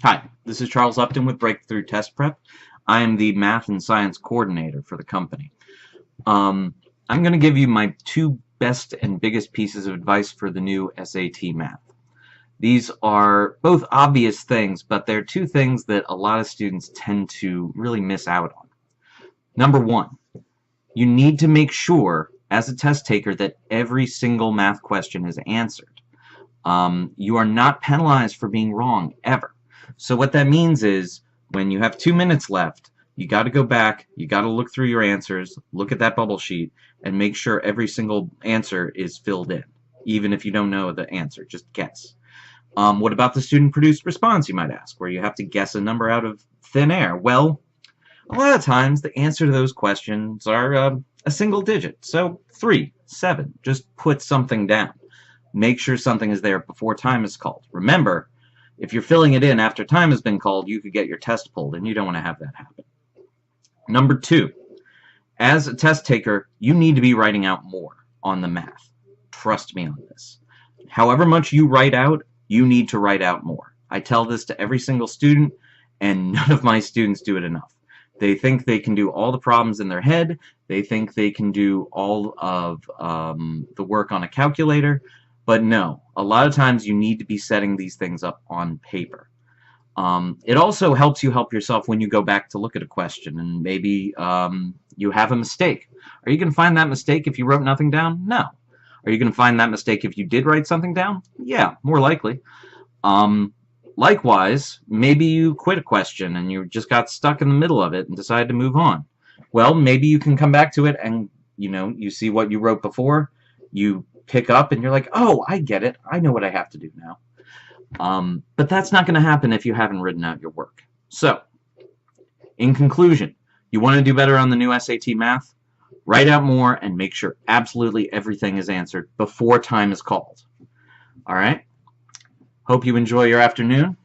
Hi, this is Charles Upton with Breakthrough Test Prep. I am the math and science coordinator for the company. I'm going to give you my two best and biggest pieces of advice for the new SAT math. These are both obvious things, but they're two things that a lot of students tend to really miss out on. Number one, you need to make sure as a test taker that every single math question is answered. You are not penalized for being wrong ever. So what that means is when you have 2 minutes left, you got to go back, you got to look through your answers, look at that bubble sheet, and make sure every single answer is filled in. Even if you don't know the answer, just guess. What about the student-produced response, you might ask, where you have to guess a number out of thin air? Well, a lot of times the answer to those questions are a single digit. So 3, 7, just put something down. Make sure something is there before time is called. Remember, if you're filling it in after time has been called, you could get your test pulled, and you don't want to have that happen. Number two, as a test taker, you need to be writing out more on the math. Trust me on this. However much you write out, you need to write out more. I tell this to every single student, and none of my students do it enough. They think they can do all the problems in their head. They think they can do all of the work on a calculator. But no, a lot of times you need to be setting these things up on paper. It also helps you help yourself when you go back to look at a question and maybe you have a mistake. Are you going to find that mistake if you wrote nothing down? No. Are you going to find that mistake if you did write something down? Yeah, more likely. Likewise, maybe you quit a question and you just got stuck in the middle of it and decided to move on. Well, maybe you can come back to it and you see what you wrote before, you pick up and you're like, oh, I get it. I know what I have to do now. But that's not going to happen if you haven't written out your work. So, in conclusion, you want to do better on the new SAT math? Write out more and make sure absolutely everything is answered before time is called. All right? Hope you enjoy your afternoon.